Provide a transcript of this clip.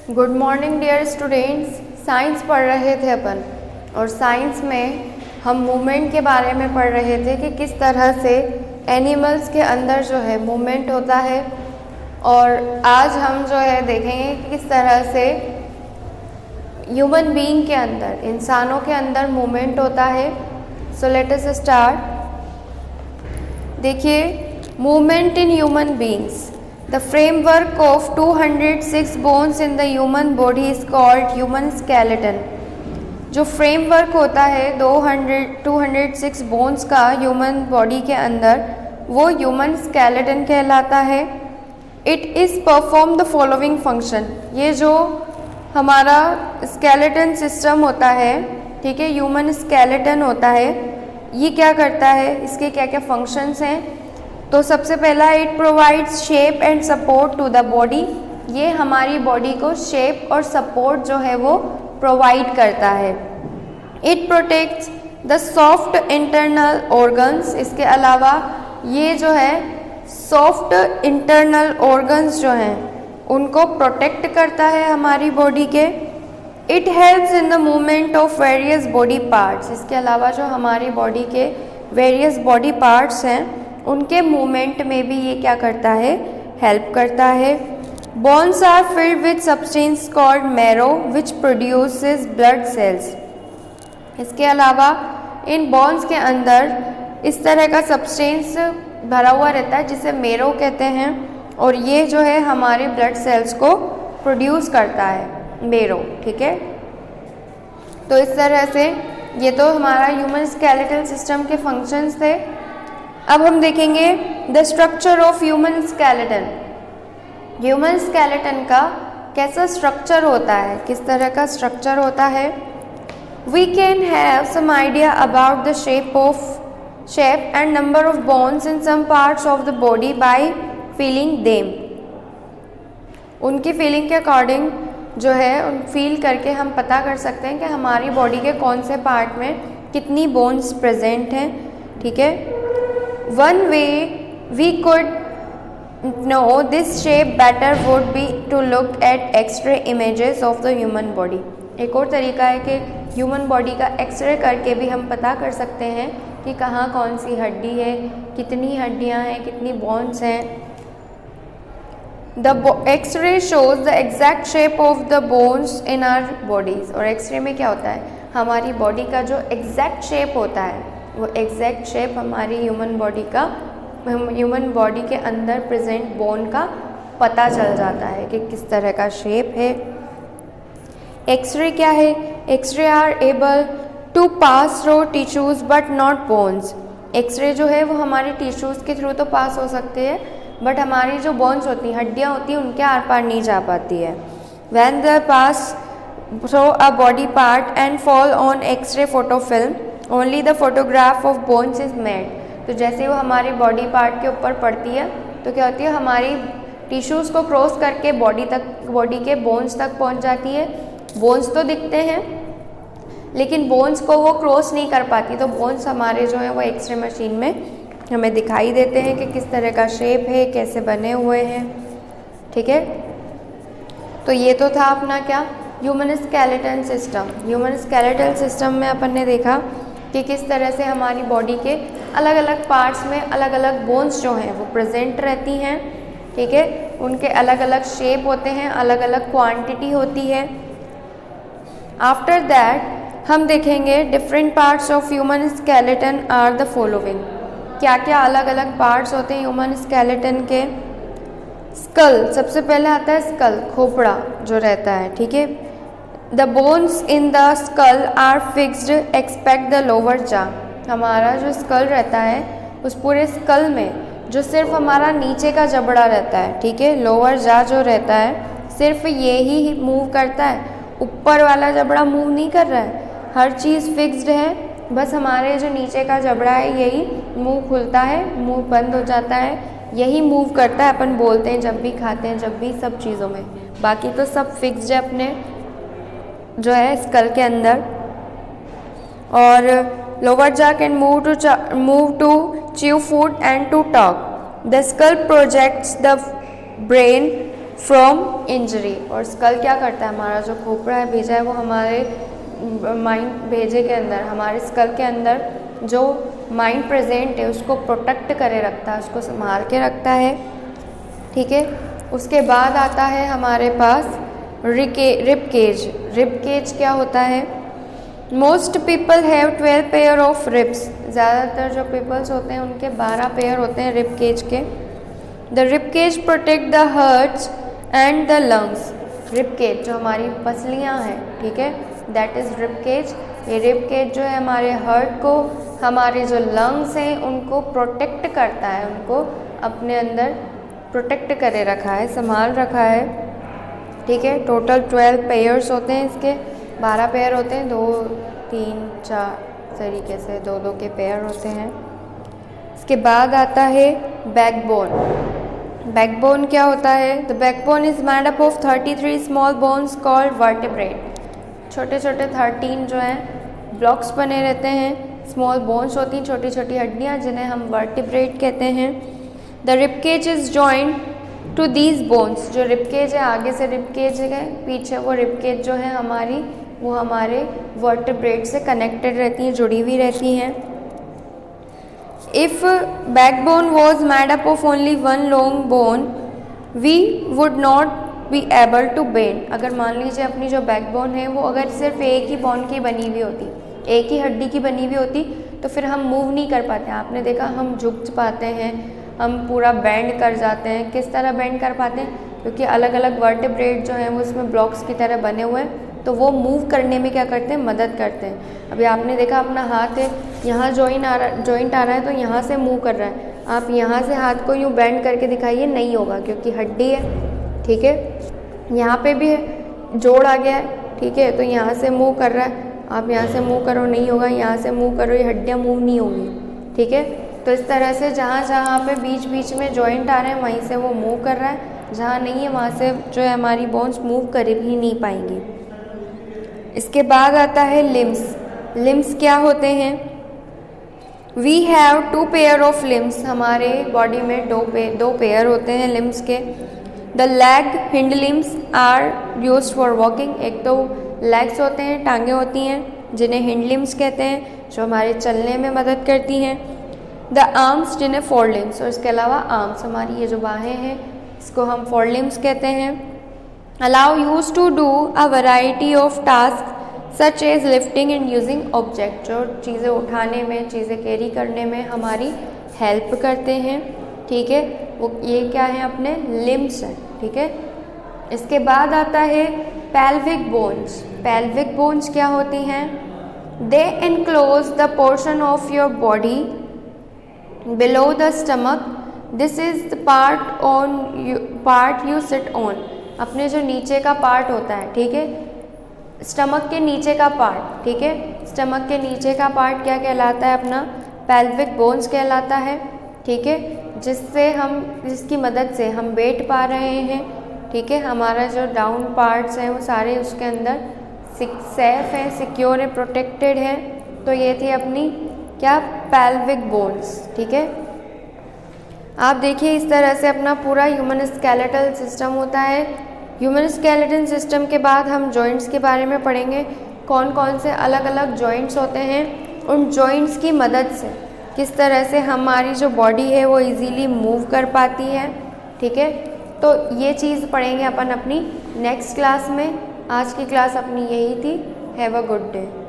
Good morning dear students. Science पढ़ रहे थे अपन, और साइंस में हम मूवमेंट के बारे में पढ़ रहे थे कि किस तरह से एनिमल्स के अंदर जो है मूवमेंट होता है। और आज हम जो है देखेंगे कि किस तरह से ह्यूमन बीइंग के अंदर, इंसानों के अंदर मूवमेंट होता है। So let us start. देखिए, movement in human beings. The framework of 206 bones in the human body is called human skeleton। जो फ्रेमवर्क होता है 206 बोन्स का ह्यूमन बॉडी के अंदर, वो ह्यूमन स्केलेटन कहलाता है। It is perform the following function. ये जो हमारा स्केलेटन सिस्टम होता है, ठीक है, ह्यूमन स्केलेटन होता है, ये क्या करता है, इसके क्या क्या फंक्शंस हैं। तो सबसे पहला, it provides shape and support to the body. ये हमारी बॉडी को शेप और सपोर्ट जो है वो प्रोवाइड करता है। It protects the soft internal organs. इसके अलावा ये जो है सॉफ्ट इंटरनल ऑर्गन्स जो हैं उनको प्रोटेक्ट करता है हमारी बॉडी के। It helps in the movement of various body parts. इसके अलावा जो हमारी बॉडी के वेरियस बॉडी पार्ट्स हैं उनके मूवमेंट में भी ये क्या करता है, हेल्प करता है। Bones are filled with substance called marrow which produces blood cells. इसके अलावा इन बोन्स के अंदर इस तरह का सब्सटेंस भरा हुआ रहता है जिसे मैरो कहते हैं, और ये जो है हमारे ब्लड सेल्स को प्रोड्यूस करता है, मैरो, ठीक है। तो इस तरह से ये तो हमारा ह्यूमन स्केलेटल सिस्टम के फंक्शंस थे। अब हम देखेंगे the structure of human skeleton. Human skeleton का कैसा स्ट्रक्चर होता है, किस तरह का स्ट्रक्चर होता है। We can have some idea about the shape and number of bones in some parts of the body by feeling them. उनकी फीलिंग के अकॉर्डिंग जो है उन फील करके हम पता कर सकते हैं कि हमारी बॉडी के कौन से पार्ट में कितनी बोन्स प्रेजेंट हैं, ठीक है। One way we could know this shape better would be to look at X-ray images of the human body। एक और तरीका है कि ह्यूमन बॉडी का एक्सरे करके भी हम पता कर सकते हैं कि कहाँ कौन सी हड्डी है, कितनी हड्डियाँ हैं, कितनी बोन्स हैं। The X-ray shows the exact shape of the bones in our bodies। और एक्सरे में क्या होता है, हमारी बॉडी का जो एग्जैक्ट शेप होता है, वो एग्जैक्ट शेप हमारी ह्यूमन बॉडी के अंदर प्रेजेंट बोन का पता चल जाता है कि किस तरह का शेप है। एक्सरे क्या है, x-ray are able to pass through tissues but not bones. X-ray जो है वो हमारे टिश्यूज के थ्रू तो पास हो सकते हैं, बट हमारी जो बोन्स होती हैं, हड्डियाँ होती हैं, उनके आर पार नहीं जा पाती है। When they pass through a body part and fall on x-ray photo film only the photograph of bones is made. तो जैसे वो हमारी बॉडी पार्ट के ऊपर पड़ती है तो क्या होती है, हमारी टिश्यूज़ को क्रॉस करके बॉडी के बोन्स तक पहुंच जाती है। बोन्स तो दिखते हैं लेकिन बोन्स को वो क्रॉस नहीं कर पाती, तो बोन्स हमारे जो है वो एक्सरे मशीन में हमें दिखाई देते हैं कि किस तरह का शेप है, कैसे बने हुए हैं, ठीक है। तो ये तो था अपना क्या, human skeleton system. Human skeletal system में अपन ने देखा कि किस तरह से हमारी बॉडी के अलग अलग पार्ट्स में अलग अलग बोन्स जो हैं वो प्रेजेंट रहती हैं, ठीक है। उनके अलग अलग शेप होते हैं, अलग अलग क्वांटिटी होती है। आफ्टर दैट हम देखेंगे different parts of human skeleton are the following. क्या क्या अलग अलग पार्ट्स होते हैं ह्यूमन स्केलेटन के। स्कल, सबसे पहले आता है स्कल, खोपड़ा जो रहता है, ठीक है। The bones in the skull are fixed expect the lower jaw. हमारा जो स्कल रहता है उस पूरे स्कल में जो सिर्फ हमारा नीचे का जबड़ा रहता है, ठीक है, लोअर जा जो रहता है सिर्फ ये ही मूव करता है, ऊपर वाला जबड़ा मूव नहीं कर रहा है। हर चीज़ फिक्स्ड है, बस हमारे जो नीचे का जबड़ा है यही मुंह खुलता है, मुंह बंद हो जाता है, यही मूव करता है। अपन बोलते हैं जब भी, खाते हैं जब भी, सब चीज़ों में, बाकी तो सब फिक्स्ड है अपने जो है स्कल के अंदर। और lower jaw can move to chew food and to talk. The skull projects the brain from injury. और स्कल क्या करता है, हमारा जो खोपड़ा है भेजा है वो हमारे माइंड भेजे के अंदर, हमारे स्कल के अंदर जो माइंड प्रेजेंट है उसको प्रोटेक्ट करे रखता है, उसको संभाल के रखता है। ठीक है, उसके बाद आता है हमारे पास रिब केज। रिब केज क्या होता है, most people have 12 pair of ribs. ज़्यादातर जो पीपल्स होते हैं उनके 12 पेयर होते हैं रिब केज के। The rib cage protect the hearts and the lungs. Rib cage जो हमारी पसलियाँ हैं, ठीक है, दैट इज़ रिब केज। ये रिब केज जो है हमारे हार्ट को, हमारे जो लंग्स हैं उनको प्रोटेक्ट करता है, उनको अपने अंदर प्रोटेक्ट करे रखा है, संभाल रखा है। ठीक है, टोटल 12 पेयर्स होते हैं इसके, 12 पेयर होते हैं, 2 3 4 तरीके से 2 के पेयर होते हैं। इसके बाद आता है बैकबोन। बैकबोन क्या होता है, the backbone is made up of 33 small bones called vertebrate. छोटे छोटे 13 जो हैं ब्लॉक्स बने रहते हैं, स्मॉल बोन्स होती हैं, छोटी छोटी हड्डियाँ जिन्हें हम वर्टेब्रेट कहते हैं। The rib cage is joint to these bones. जो रिब केज है, आगे से रिब केज है, पीछे वो रिब केज जो है हमारी, वो हमारे वर्टेब्रेट से कनेक्टेड रहती हैं, जुड़ी हुई रहती हैं। If backbone was made up of only one long bone we would not be able to bend. अगर मान लीजिए अपनी जो बैकबोन है वो अगर सिर्फ एक ही बोन की बनी हुई होती, एक ही हड्डी की बनी हुई होती, तो फिर हम मूव नहीं कर पाते। आपने देखा हम झुक पाते हैं, हम पूरा बेंड कर जाते हैं। किस तरह बेंड कर पाते हैं, क्योंकि अलग अलग वर्टेब्रेट जो हैं वो इसमें ब्लॉक्स की तरह बने हुए हैं, तो वो मूव करने में क्या करते हैं, मदद करते हैं। अभी आपने देखा अपना हाथ है, यहाँ जॉइंट आ रहा है तो यहाँ से मूव कर रहा है। आप यहाँ से हाथ को यूँ बेंड करके दिखाइए, नहीं होगा क्योंकि हड्डी है। ठीक है, यहाँ पे भी है, जोड़ आ गया है, ठीक है, तो यहाँ से मूव कर रहा है, आप यहाँ से मूव करो, नहीं होगा, यहाँ से मूव करो, ये हड्डियाँ मूव नहीं होंगी। ठीक है, तो इस तरह से जहाँ जहाँ पे बीच बीच में जॉइंट आ रहे हैं वहीं से वो मूव कर रहा है, जहाँ नहीं है वहाँ से जो है हमारी बोन्स मूव कर भी नहीं पाएंगी। इसके बाद आता है लिम्स। लिम्स क्या होते हैं, we have 2 pair of limbs. हमारे बॉडी में दो पेयर होते हैं लिम्स के। The leg hind limbs are used for walking. एक तो लेग्स होते हैं, टांगें होती हैं जिन्हें हिंड लिम्स कहते हैं, जो हमारे चलने में मदद करती हैं। द आर्म्स जिन्हें फोर लिम्स, और इसके अलावा आर्म्स, हमारी ये जो बाहें हैं इसको हम फोर लिम्स कहते हैं। Allow us to do a variety of task such as lifting and using object. जो चीज़ें उठाने में, चीज़ें कैरी करने में हमारी हेल्प करते हैं। ठीक है, वो ये क्या है, अपने लिम्स हैं। ठीक है, इसके बाद आता है पेल्विक बोन्स। पेल्विक बोन्स क्या होती हैं, they enclose the portion of your body below the stomach. this is the part you sit on. अपने जो नीचे का पार्ट होता है, ठीक है, स्टमक के नीचे का पार्ट, ठीक है, स्टमक के नीचे का पार्ट क्या कहलाता है, अपना पेल्विक बोन्स कहलाता है। ठीक है, जिसकी मदद से हम बैठ पा रहे हैं। ठीक है, हमारा जो डाउन पार्ट्स हैं वो सारे उसके अंदर सेफ है, सिक्योर है, प्रोटेक्टेड है। तो ये थी अपनी क्या, पेल्विक बोन्स। ठीक है, आप देखिए इस तरह से अपना पूरा ह्यूमन स्केलेटल सिस्टम होता है। ह्यूमन स्केलेटल सिस्टम के बाद हम जॉइंट्स के बारे में पढ़ेंगे, कौन कौन से अलग अलग जॉइंट्स होते हैं, उन जॉइंट्स की मदद से किस तरह से हमारी जो बॉडी है वो इजीली मूव कर पाती है। ठीक है, तो ये चीज़ पढ़ेंगे अपन अपनी नेक्स्ट क्लास में। आज की क्लास अपनी यही थी। Have a good day.